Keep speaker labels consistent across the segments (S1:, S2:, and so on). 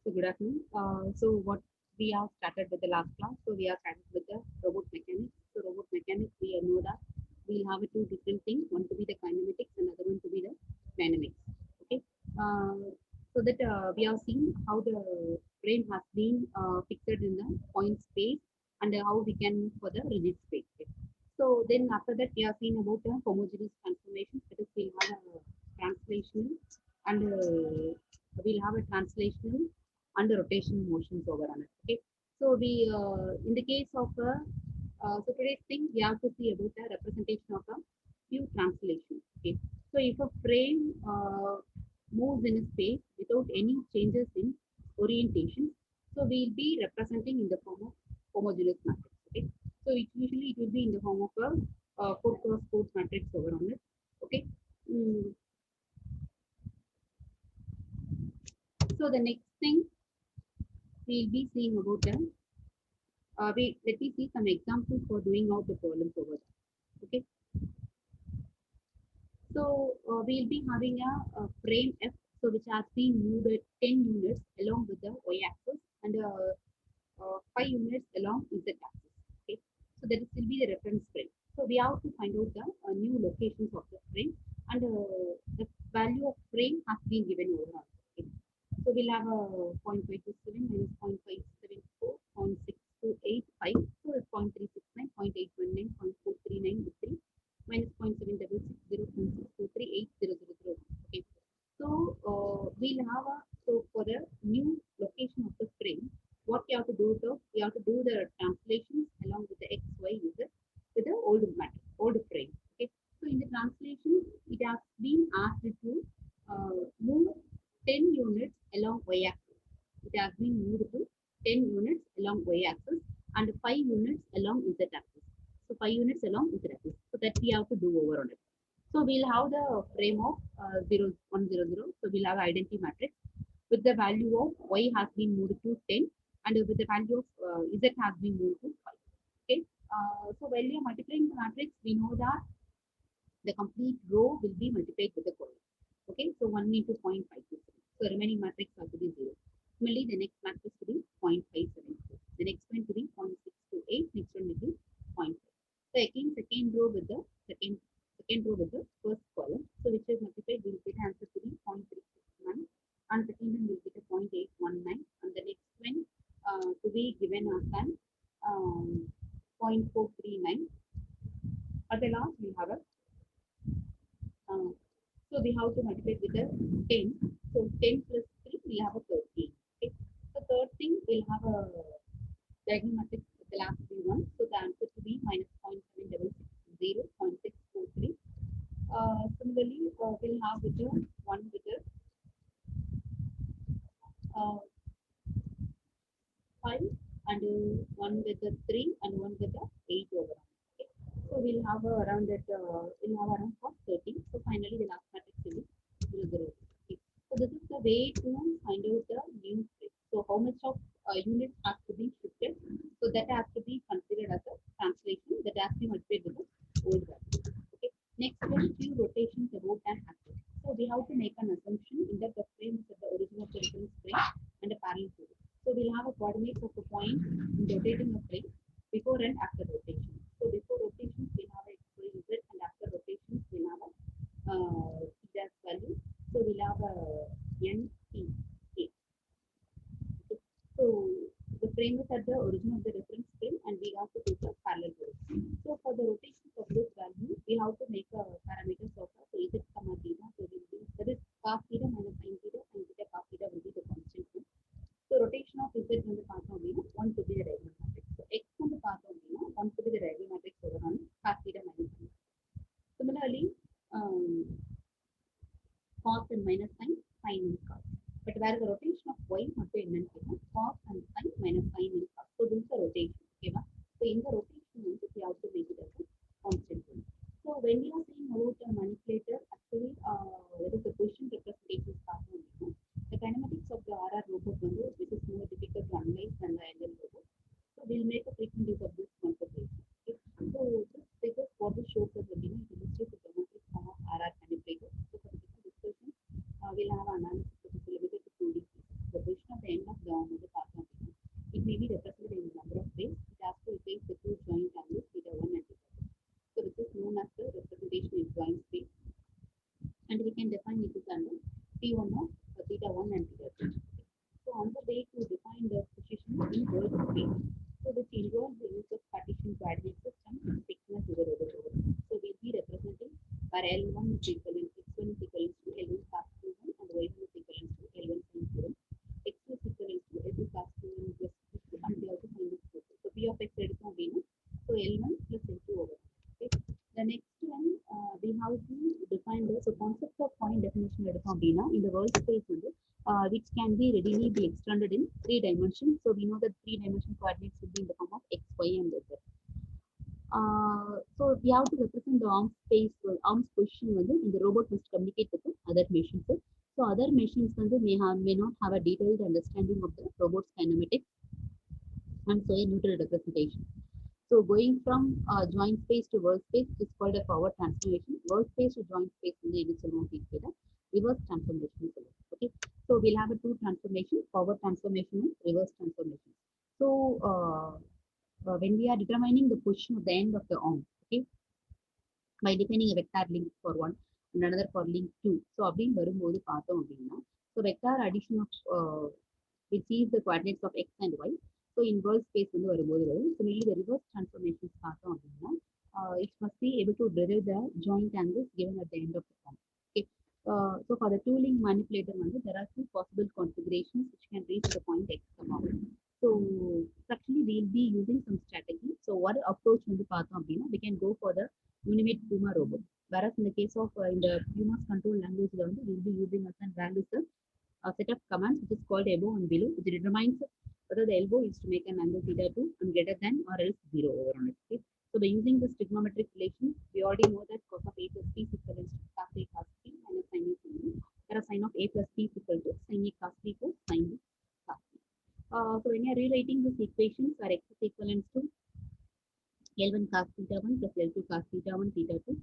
S1: So good afternoon. So what we have started with the last class. So we have started with the robot mechanics. So robot mechanics, we know that we'll have two different things. One to be the kinematics, and another one to be the dynamics. Okay. So that we have seen how the frame has been fixed in the point space and how we can move for the rigid space. Okay. So then after that we have seen about the homogeneous transformation. That is, we'll have a translational and we'll have a translational and the rotational motions over on it. Okay. So we, in the case of so today's thing, we have to see about the representation of a few translations. Okay. So if a frame moves in a space without any changes in orientation, so we'll be representing in the form of homogeneous matrix. Okay. So usually it will be in the form of a 4 cross 4 matrix over on it. Okay. Mm. So the next thing we'll be seeing about the let me see some examples for doing out the problems over there. Okay, so we'll be having a frame F, so which has been moved at 10 units along with the y-axis and 5 units along z-axis. Okay, so that will be the reference frame. So we have to find out the new locations of the frame and the value of frame has been given over. Okay. So we'll have a 0.527 minus 0.574, 0.6285, so it's 0.369, 0.819, 0.439 with 3, minus 0.7660, 0.6438000. Okay. So we'll have a, so for the new location of the frame, what you have to do, so you have to do the translations along with the x, y, z with the old matter, old frame. Okay. So in the translation, it has been asked to move 10 units along y-axis. It has been moved to 10 units along y-axis and 5 units along z-axis. So 5 units along z-axis. So that we have to do over on it. So we'll have the frame of 0, 1, 0, 0. So we'll have identity matrix with the value of y has been moved to 10 and with the value of z has been moved to 5. Okay. So when we are multiplying the matrix, we know that the complete row will be multiplied with the column. Okay, so 1 into 0.527. So remaining matrix has to be 0. Similarly, the next matrix to be 0.574. The next one to be 0.628. Next one will be 0.5. So again, second row with the second row with the first column. So which is multiplied, we will get answer to be 0.369. And second one will get a 0.819. And the next one to be given as an 0.439. At the last, we have a so we have to multiply with the 10. So 10 plus 3, we have a 13. Okay. So third thing, we'll have a diagonal matrix with the last be 1. So the answer to be minus 0.7660, 0.643. Similarly, we'll have with the 1 with the 5 and 1 with the 3 and 1 with the 8 over. Okay. So we'll have around that, we'll have around for 30. So finally, the last matrix will be 0, 0. Okay. So this is the way to find out the new space. So how much of units has to be shifted? So that has to be considered as a translation that has to be multiplied with the old value. Okay. Next one, few rotations about an axis. So we have to make an assumption in that the frame is at the origin of the reference frame and a parallel to it. So we'll have a coordinates of a point in rotating a frame before and after rotation. So before rotation, we have a x, y, z, and after rotation, we'll have a theta's value. So we'll have a n, t, a. Okay. So the frame is at the origin of the reference frame, and we have to take a parallel to it. So for the rotation of this value, we have to make a parameters of a so z comma theta. So we'll do that is cos theta minus sin theta, and theta cos theta will be the constant. So rotation of z on the path of 1 to be the diagonal matrix. So x on the path of 1 to be the diagonal matrix over on cos theta minus sin. Similarly, cos and minus sin, sin and cos. But where the rotation of y must be in cos and sin minus sin and cos. So this is the rotation. Okay, so in the rotation, we have to make it as a constant one. So when we are saying about a manipulator, actually, there is a position representation part only. The kinematics of the RR robot window, which is more difficult to analyze than the engine robot. So we'll make a frequent use of this configuration. Okay. So this figure for the shows us again it illustrates the geometric form of RR manipulator. So for the discussion, we'll have analysis which is limited to 2D. The position of the end of where L1 is equivalent, X1 is equivalent to L1 cos Q1 and Y1 is equivalent to L1 sin Q1. X2 is equivalent to L2 cos Q1 plus Q2 and we also find this Q2. So P of X எடுத்தோம் அப்படின்னா so L1 plus L2 over. Okay. The next one we have to define the so concept of point definition எடுத்தோம் அப்படின்னா in the world space வந்து which can be readily be extended in 3 dimensions. So we know that 3 dimension coordinates will be in the form of X, Y and Z. So we have to represent the arm space, arms position வந்து இந்த robot must communicate with the other machines. So other machines வந்து may not have a detailed understanding of the robot's kinematics and so a neutral representation. So going from joint space to world space is called a forward transformation. World space to joint space வந்து என்ன சொல்லுவோம் அப்படின்னா reverse transformation சொல்லுவோம். Okay. So we'll have a two transformation, forward transformation and reverse transformation. So when we are determining the position of the end of the arm, okay, by defining a vector link for one and another for link two. So அப்படின்னு வரும்போது பார்த்தோம் அப்படின்னா so vector addition of which is the coordinates of x and y. So in world space வந்து வரும்போது வரும். Similarly the reverse transformations பார்த்தோம் அப்படின்னா it must be able to derive the joint angles given at the end of the form. Okay. So for the two-link manipulator வந்து there are two possible configurations which can reach the point x, so actually we'll be using some strategy. So what approach வந்து பார்த்தோம் அப்படின்னா we can go for the unimate Puma robot. Whereas in the case of in the Puma's control language வந்து we'll be using as an values a set of commands which is called above and below, which determines whether the elbow is to make an angle theta 2 and greater than or else 0 over on it. Okay? So by using this trigonometric relation, we already know that cos of a plus b is equal to cos a cos b minus sin a sin b. Whereas sin of a plus b is equal to sin a cos b plus sin b cos b. So when you are rewriting these equations, where x is equivalent to L1 cos theta 1 plus L2 cos theta 1 theta 2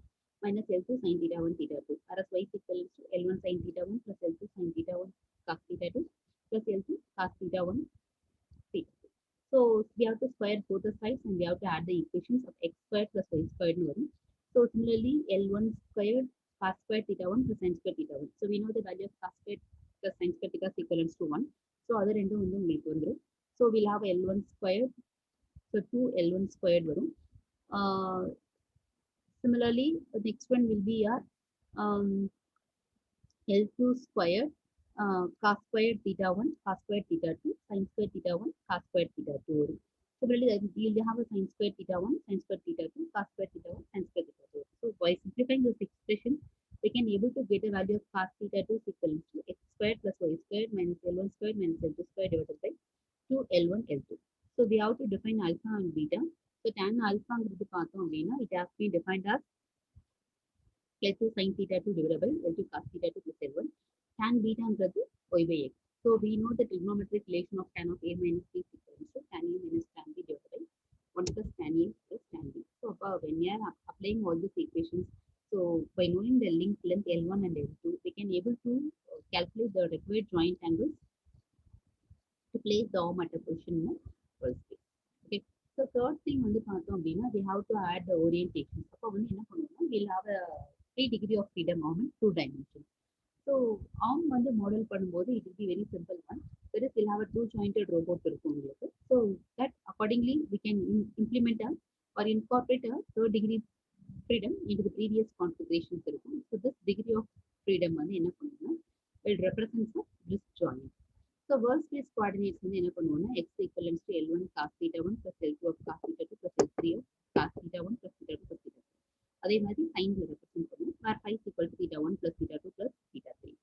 S1: minus L2 sin theta 1 theta 2. Whereas y is equivalent to L1 sin theta 1 plus L2 sin theta 1 cos theta 2 plus L2 cos theta 1 theta 2. So we have to square both the sides and we have to add the equations of x squared plus y squared. So similarly L1 squared cos squared theta 1 plus sin squared theta 1. So we know the value of cos squared plus sin squared theta is equivalent to 1. So other end வந்து உங்களுக்கு வந்துரும். So we'll have L1 squared. So 2 L1 squared வரும். Similarly, the next one will be our L2 squared cos squared theta 1 cos squared theta 2 sin squared theta 1 cos squared theta 2 வரும். Similarly, we'll have a sin squared theta 1 sin squared theta 2 cos squared theta 1 sin squared theta 2. So by simplifying this expression, we can able to get a value of cos theta 2 is equal to x squared plus y squared minus L1 squared minus L2 squared divided by 2 L1 L2. So we have to define alpha and beta. So tan alpha ங்கிறது பார்த்தோம் அப்படின்னா it has been defined as L2 sin theta 2 divided by L2 cos theta 2 plus L1. Tan beta ங்கிறது y by x. So we know the trigonometric relation of tan of a minus b is equal to tan a minus tan b divided by 1 plus tan a plus tan b. So when you are applying all these equations, so by knowing the link length L1 and L2, we can able to calculate the required joint angles to place the arm at a position in the world space. Okay. So third thing வந்து பார்த்தோம் அப்படின்னா we have to add the orientation. அப்போ வந்து என்ன பண்ணுவோம்னா we'll have a 3 degree of freedom arm in 2 dimensions. So arm வந்து model பண்ணும்போது it will be very simple one. That is we'll have a two jointed robot இருக்கும் உங்களுக்கு. So that accordingly we can implement or incorporate a third degree freedom into the previous configurations இருக்கும். So this degree of freedom வந்து என்ன பண்ணுவோம்னா will represent this joint. So world space coordinates வந்து என்ன பண்ணுவோம்னா x equivalent to L1 cos theta 1 plus L2 of cos theta 2 plus L3 of cos theta 1 plus theta 2 plus theta 3. அதே மாதிரி sin represent பண்ணுவோம் where phi is equal to theta 1 plus theta 2 plus theta 3.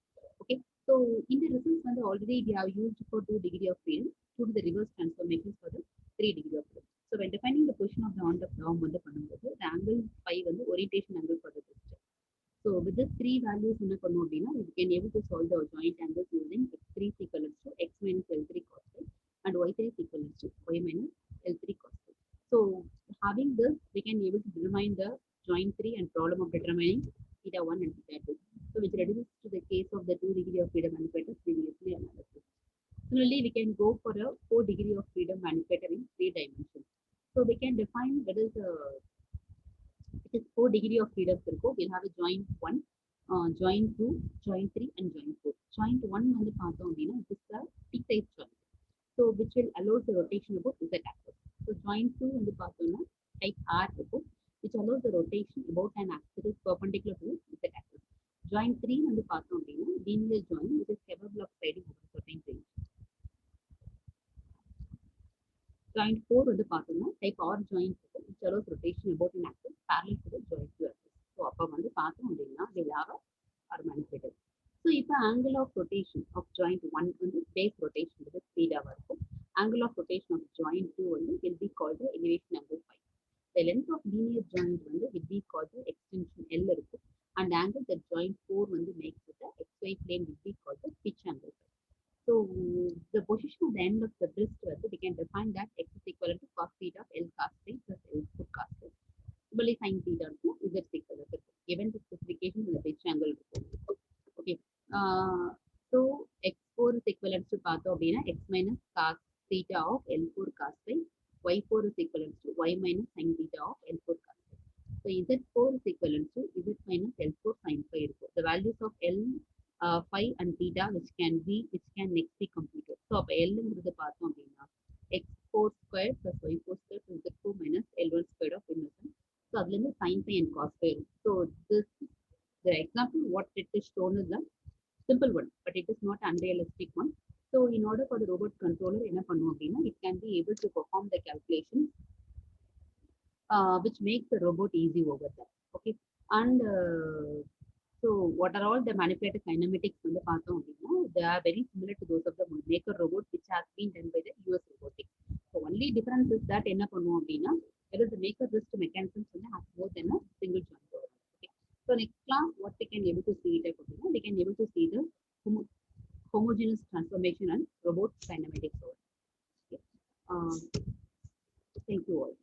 S1: Okay. So in the results வந்து already we have used for 2 degree of freedom to do the reverse transformations for the 3 degree of freedom. So when defining the position of the arm வந்து பண்ணும்போது the angle phi வந்து orientation angle for the system. So with the three values என்ன பண்ணுவோம் அப்படின்னா we can able to solve the joint angles using x3 is equal to x minus L3 cos phi and y3 is equal to y minus L3 cos phi. So having this, we can able to determine the joint 3 and problem of determining theta 1 and theta 2. So which reduces to the case of the 2 degree of freedom manipulator previously analysis. Similarly, we can go for a 4 degree of freedom manipulator in 3 dimensions. So we can define what is the it is 4 degree of freedom இருக்கும். We'll have a joint 1, joint 2, joint 3 and joint 4. Joint 1 வந்து பார்த்தோம் அப்படின்னா it is the T type joint. So which will allow the rotation about z axis. So joint 2 வந்து பார்த்தோம்னா type R இருக்கும். which allows the rotation about an axis perpendicular to z axis. Joint 3 வந்து பார்த்தோம் அப்படின்னா linear joint which is capable of sliding over a certain range. Joint 4 வந்து பார்த்தோம்னா type R joint which allows rotation about an axis parallel to the joint 2 axis. So அப்போ வந்து பார்த்தோம் அப்படின்னா they are manipulated. So இப்போ angle of rotation of joint 1 வந்து base rotation வந்து theta-வா இருக்கும். Angle of rotation of joint 2 வந்து will be called the elevation angle phi. The length of linear joint வந்து will be called the extension L இருக்கும். And angle that joint 4 வந்து makes with the xy plane will be called the pitch angle phi. So the position of the end of the wrist வந்து we can define that x is equal to cos theta of L cos phi plus L square cos phi. Similarly sin theta to z is equal to given the specification in the pitch angle இருக்கும். Okay. So x4 is equivalent to பார்த்தோம் அப்படின்னா x minus cos theta of L4 cos phi. Y4 is equivalent to y minus sin theta of L4 cos phi. So Z4 is equivalent to Z minus L4 sin phi. The values of L, phi and theta which can next be computed. So அப்போ L ங்கிறது பார்த்தோம் அப்படின்னா x4 squared plus y4 squared plus Z4 minus L1 squared of innocent. So அதுலேருந்து sin phi and cos phi. So this the example what it is shown is a simple one, but it is not unrealistic one. So in order for the robot controller, என்ன பண்ணும் அப்படின்னா it can be able to perform the calculations which makes the robot easy over there. Okay, and so what are all the manipulated kinematics வந்து பார்த்தோம் அப்படின்னா they are very similar to those of the maker robot which has been done by the US robotics. So only difference is that என்ன பண்ணுவோம் அப்படின்னா whether the maker wrist mechanisms வந்து has more than a single joint. Okay, so next class what we can able to see it அப்படின்னா we can able to see the homogeneous transformation and robot kinematics. Okay. Thank you all.